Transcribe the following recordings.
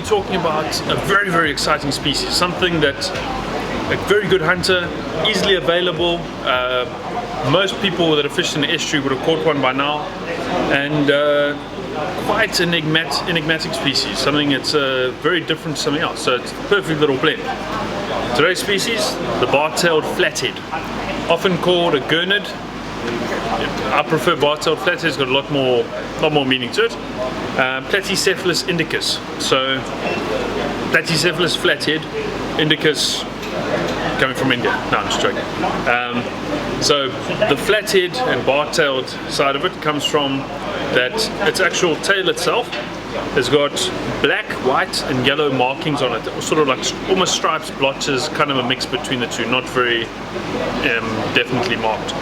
you're talking about a very, very exciting species, something that a very good hunter, easily available. Most people that are fishing in the estuary would have caught one by now, and quite an enigmatic species, something that's very different to something else, so it's the perfect little blend. Today's species, the Bartailed Flathead, often called a gurnard. I prefer Bartailed Flathead, it's got a lot more meaning to it. Platycephalus indicus, so Platycephalus Flathead, indicus coming from India. No, I'm just joking. So the flathead and bartailed side of it comes from that its actual tail itself has got black, white and yellow markings on it, sort of like almost stripes, blotches, kind of a mix between the two, not very definitely marked.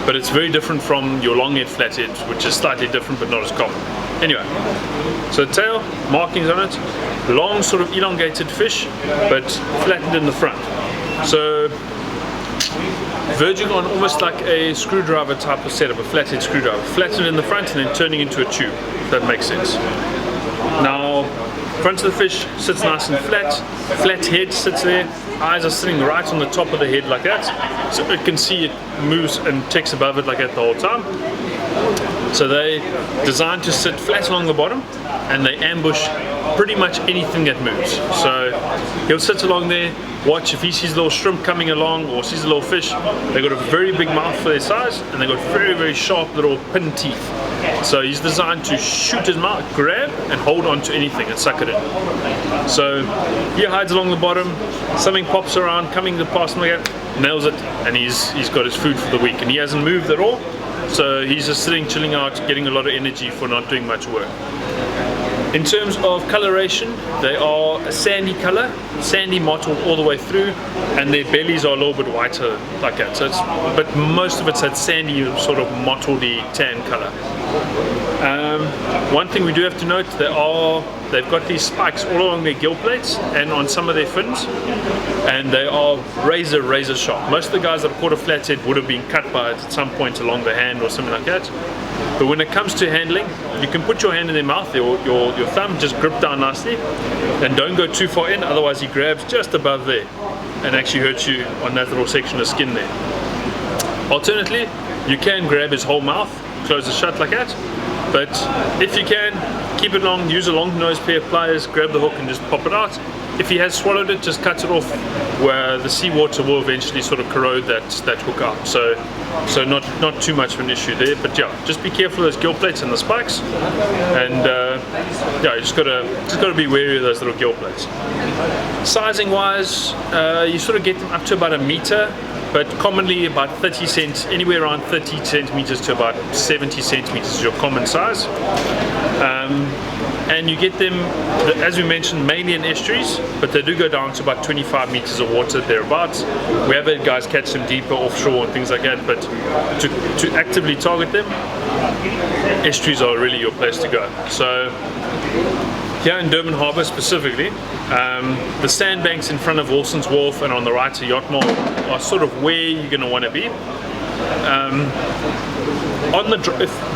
But it's very different from your long-haired flathead, which is slightly different but not as common. Anyway, so the tail, markings on it, long sort of elongated fish, but flattened in the front. So verging on almost like a screwdriver type of setup, a flathead screwdriver, flattened in the front and then turning into a tube, if that makes sense. Now, front of the fish sits nice and flat, flat head sits there, eyes are sitting right on the top of the head like that, so it can see it moves and checks above it like that the whole time. So they designed to sit flat along the bottom and they ambush pretty much anything that moves. So he'll sit along there, watch if he sees a little shrimp coming along or sees a little fish. They've got a very big mouth for their size and they've got very, very sharp little pin teeth. So he's designed to shoot his mouth, grab and hold on to anything and suck it in. So he hides along the bottom, something pops around, coming to pass him again, nails it, and he's got his food for the week. And he hasn't moved at all, so he's just sitting, chilling out, getting a lot of energy for not doing much work. In terms of coloration, they are a sandy color, sandy mottled all the way through, and their bellies are a little bit whiter like that. So but most of it's that sandy sort of mottledy tan color. One thing we do have to note, they've got these spikes all along their gill plates and on some of their fins, and they are razor sharp. Most of the guys that have caught a flathead would have been cut by it at some point along the hand or something like that. But when it comes to handling, you can put your hand in their mouth, your thumb, just grip down nicely, and don't go too far in, otherwise he grabs just above there and actually hurts you on that little section of skin there. Alternately, you can grab his whole mouth, close it shut like that, but if you can, keep it long, use a long nose pair of pliers, grab the hook and just pop it out. If he has swallowed it, just cut it off, where the seawater will eventually sort of corrode that hook out. So not too much of an issue there, but yeah, just be careful of those gill plates and the spikes, and yeah, you just gotta be wary of those little gill plates. Sizing wise, you sort of get them up to about 1 meter, but commonly about 30 cents, anywhere around 30 centimeters to about 70 centimeters is your common size. And you get them, as we mentioned, mainly in estuaries, but they do go down to about 25 meters of water thereabouts. We have had guys catch them deeper offshore and things like that, but to actively target them, estuaries are really your place to go. So here in Durban Harbour specifically, the sandbanks in front of Wilson's Wharf and on the right to Yacht Mall are sort of where you're going to want to be.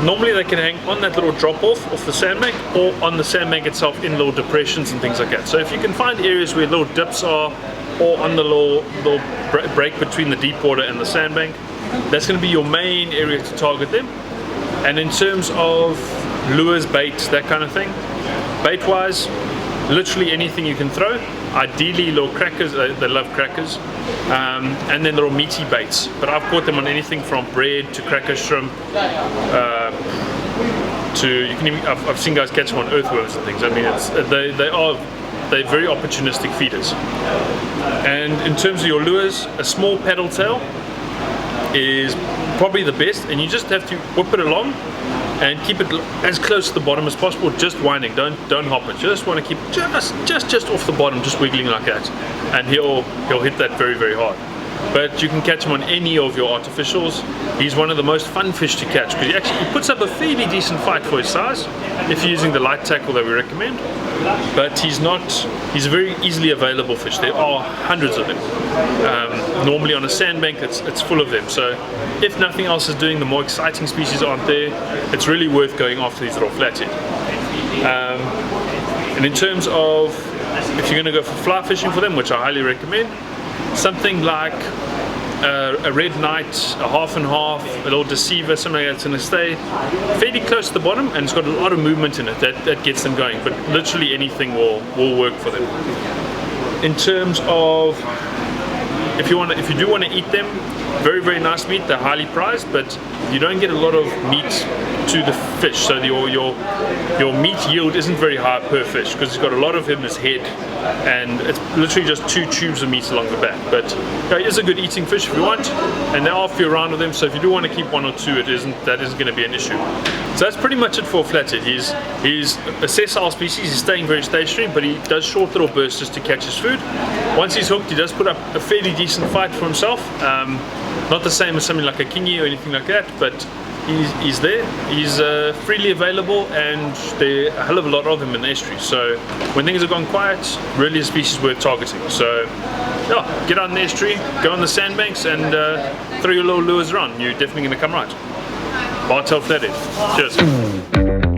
Normally they can hang on that little drop off the sandbank or on the sandbank itself in little depressions and things like that. So if you can find areas where little dips are or on the little break between the deep water and the sandbank, that's going to be your main area to target them. And in terms of lures, baits, that kind of thing, bait wise, literally anything you can throw. Ideally little crackers, they love crackers, and then little meaty baits. But I've caught them on anything from bread to cracker shrimp, I've seen guys catch them on earthworms and things. I mean, they're very opportunistic feeders. And in terms of your lures, a small paddle tail is probably the best, and you just have to whip it along and keep it as close to the bottom as possible, just winding, don't hop it, just want to keep just off the bottom, just wiggling like that, and he'll hit that very, very hard. But you can catch him on any of your artificials. He's one of the most fun fish to catch because he puts up a fairly decent fight for his size if you're using the light tackle that we recommend. But he's a very easily available fish. There are hundreds of them. Normally on a sandbank it's full of them. So if nothing else is doing, the more exciting species aren't there, it's really worth going after these little flathead. And in terms of if you're going to go for fly fishing for them, which I highly recommend, something like a red knight, a half and half, a little deceiver, something that's going to stay fairly close to the bottom and it's got a lot of movement in it, that gets them going. But literally anything will work for them. In terms of if you do want to eat them, very, very nice meat. They're highly prized, but you don't get a lot of meat to the fish, so your meat yield isn't very high per fish because it's got a lot of him in his head, and it's literally just 2 tubes of meat along the back. But it is a good eating fish if you want, and there are a few around with them, so if you do want to keep 1 or 2, that isn't going to be an issue. So that's pretty much it for Flathead. He's a sessile species. He's staying very stationary, but he does short little bursts just to catch his food. Once he's hooked, he does put up a fairly decent fight for himself. Not the same as something like a kingy or anything like that, but he's there. He's freely available, and there are a hell of a lot of him in the estuary. So when things have gone quiet, really a species worth targeting. So yeah, get out in the estuary, go on the sandbanks, and throw your little lures around. You're definitely going to come right. Bartailed Flathead. Cheers.